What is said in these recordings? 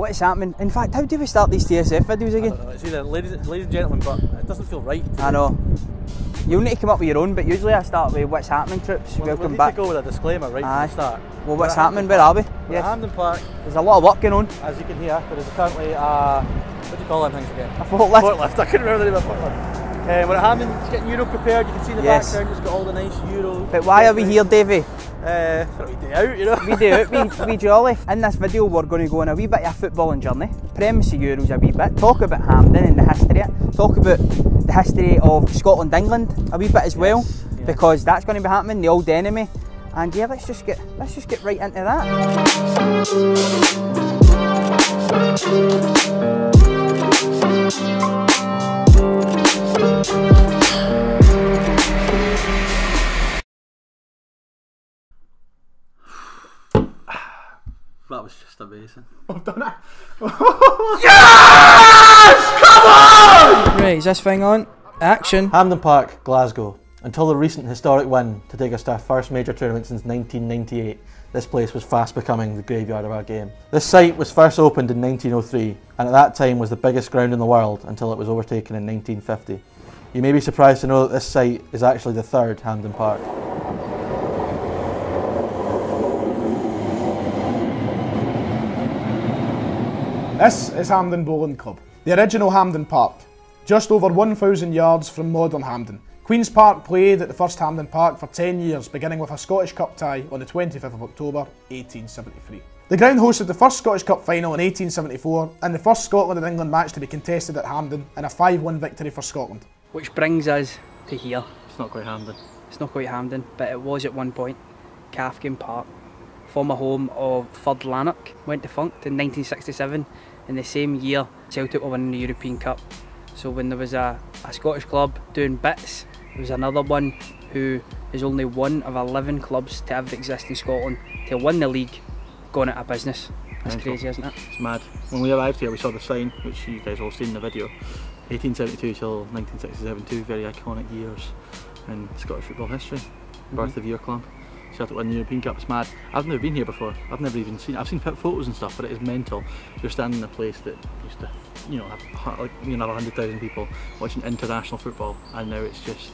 What is happening? In fact, how do we start these TSF videos again? I don't know. It's either ladies and gentlemen, but it doesn't feel right. I know. You'll need to come up with your own, but usually I start with what's happening troops. Welcome back. To go with a disclaimer right from the start. Well, what's happening? Where are we? We're at Hampden Park. There's a lot of work going on. As you can hear, there is currently what do you call them things again? A forklift. Forklift. I couldn't remember the name of the forklift. We're at Hampden, just getting Euro prepared. You can see in the background, it's got all the nice Euros. But why are we here, Davey? For a day out, you know. We do it, we jolly. In this video we're going to go on a wee bit of a footballing journey, premise the Euros a wee bit, talk about Hampden and the history of it, talk about the history of Scotland, England a wee bit as well, because that's going to be happening, the old enemy. And yeah, let's just get right into that. That was just amazing. I've done it. Yes! Come on! Right, is this thing on? Action. Hampden Park, Glasgow. Until the recent historic win to take us to our first major tournament since 1998, this place was fast becoming the graveyard of our game. This site was first opened in 1903 and at that time was the biggest ground in the world until it was overtaken in 1950. You may be surprised to know that this site is actually the third Hampden Park. This is Hampden Bowling Club, the original Hampden Park, just over 1,000 yards from modern Hampden. Queen's Park played at the first Hampden Park for 10 years, beginning with a Scottish Cup tie on the 25th of October 1873. The ground hosted the first Scottish Cup final in 1874 and the first Scotland and England match to be contested at Hampden in a 5-1 victory for Scotland. Which brings us to here. It's not quite Hampden. It's not quite Hampden, but it was at one point. Calfgin Park, former home of 3rd Lanark, went defunct in 1967. In the same year, Celtic were winning the European Cup. So when there was a Scottish club doing bits, there was another one who is only one of 11 clubs to ever exist in Scotland to win the league, going out of business. That's crazy, isn't it? It's mad. When we arrived here, we saw the sign, which you guys all seen in the video. 1872 till 1967, 2 very iconic years in Scottish football history. Birth of your club. Celtic win the European Cup. It's mad. I've never been here before. I've never even seen it. I've seen photos and stuff, but it is mental. You're standing in a place that used to, you know, have like another 100,000 people watching international football, and now it's just,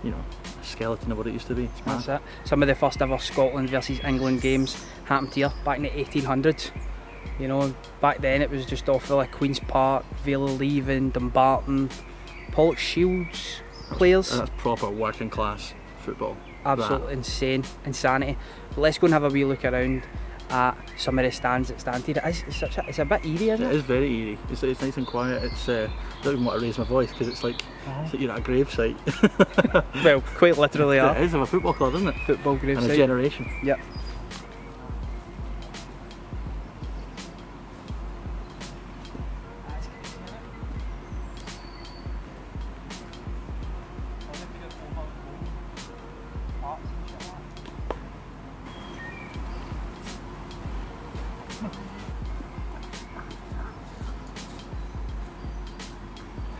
you know, a skeleton of what it used to be. It's mad. That's it. Some of the first ever Scotland versus England games happened here back in the 1800s. You know, back then it was just all full of Queen's Park, Vale of Leven, Dumbarton, Pollock Shields players. And that's proper working class football. Absolutely insane, insanity. But let's go and have a wee look around at some of the stands that stand here. It's a bit eerie, isn't it? It is very eerie. It's nice and quiet. It's I don't even want to raise my voice because it's like you're at a grave site. Well, quite literally are. It is of a football club, isn't it? Football grave and site. A generation. Yep.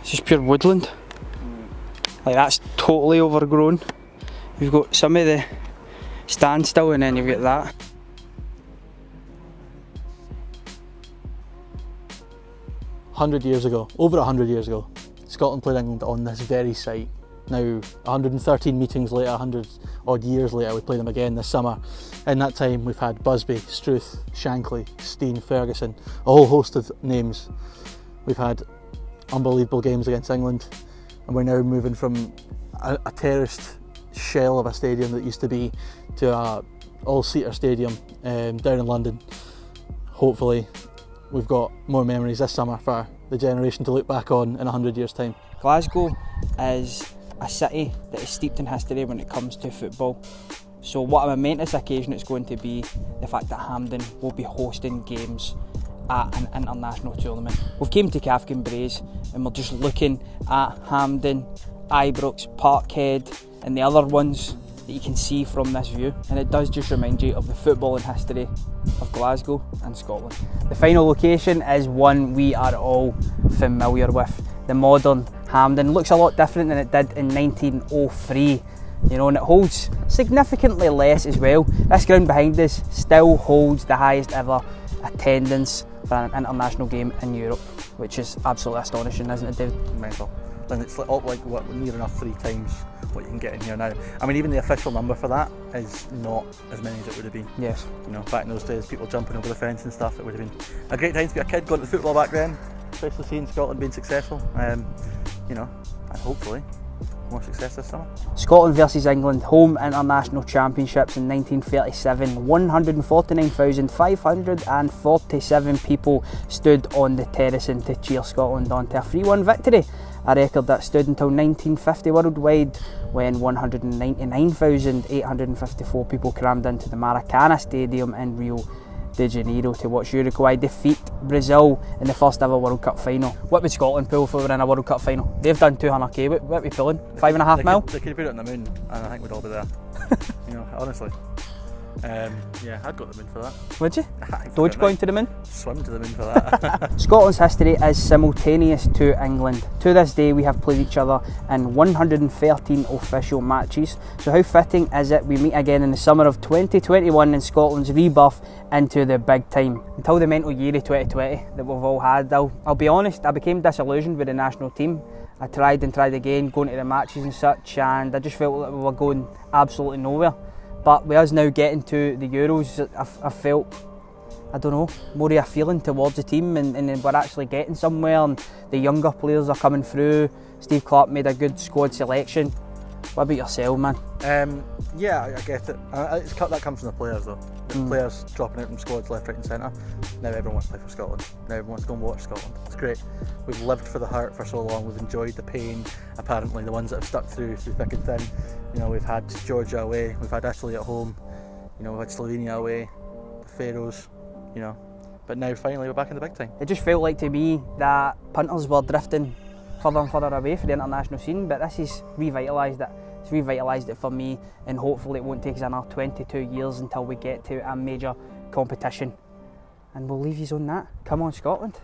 It's just pure woodland. Like that's totally overgrown. You've got some of the standstill and then you've got that. Over 100 years ago, Scotland played England on this very site. Now, 113 meetings later, 100 odd years later, we play them again this summer. In that time, we've had Busby, Struth, Shankly, Steen, Ferguson, a whole host of names. We've had unbelievable games against England, and we're now moving from a terraced shell of a stadium that used to be to a all-seater stadium down in London. Hopefully we've got more memories this summer for the generation to look back on in 100 years' time. Glasgow is a city that is steeped in history when it comes to football. So what a momentous occasion it's going to be, the fact that Hampden will be hosting games at an international tournament. We've came to Calfgin Braes and we're just looking at Hampden, Ibrox, Parkhead and the other ones that you can see from this view, and it does just remind you of the footballing history of Glasgow and Scotland. The final location is one we are all familiar with. The modern Hampden looks a lot different than it did in 1903, you know, and it holds significantly less as well. This ground behind us still holds the highest ever attendance for an international game in Europe, which is absolutely astonishing, isn't it, David? Mental. And it's like what, near enough 3 times what you can get in here now. I mean, even the official number for that is not as many as it would have been. Yes. You know, back in those days, people jumping over the fence and stuff, it would have been a great time to be a kid going to football back then, especially seeing Scotland being successful. You know, and hopefully more success this summer. Scotland versus England, home international championships in 1937. 149,547 people stood on the terracing to cheer Scotland on to a 3-1 victory, a record that stood until 1950 worldwide, when 199,854 people crammed into the Maracana Stadium in Rio de Janeiro to watch Uruguay defeat Brazil in the first ever World Cup final. What would Scotland pull if we were in a World Cup final? They've done 200k, what are we pulling? 5.5 mil? They could put it on the moon and I think we'd all be there. You know, honestly. Yeah, I'd go to the moon for that. Would you? Dogecoin to the moon? Swim to the moon for that. Scotland's history is simultaneous to England. To this day we have played each other in 113 official matches, so how fitting is it we meet again in the summer of 2021 in Scotland's rebirth into the big time. Until the mental year of 2020 that we've all had, I'll be honest, I became disillusioned with the national team. I tried and tried again, going to the matches and such, and I just felt like we were going absolutely nowhere. But with us now getting to the Euros, I felt, I don't know, more of a feeling towards the team, and we're actually getting somewhere, and the younger players are coming through. Steve Clarke made a good squad selection. What about yourself, man? Yeah, I get it. That comes from the players though. The players dropping out from squads left, right and centre. Now everyone wants to play for Scotland. Now everyone wants to go and watch Scotland. It's great. We've lived for the hurt for so long. We've enjoyed the pain, apparently, the ones that have stuck through thick and thin. You know, we've had Georgia away, we've had Italy at home, you know, we've had Slovenia away, the Faroes, you know. But now finally we're back in the big time. It just felt like to me that punters were drifting further and further away from the international scene, but this has revitalised it. It's revitalised it for me, and hopefully it won't take us another 22 years until we get to a major competition. And we'll leave you on that. Come on, Scotland.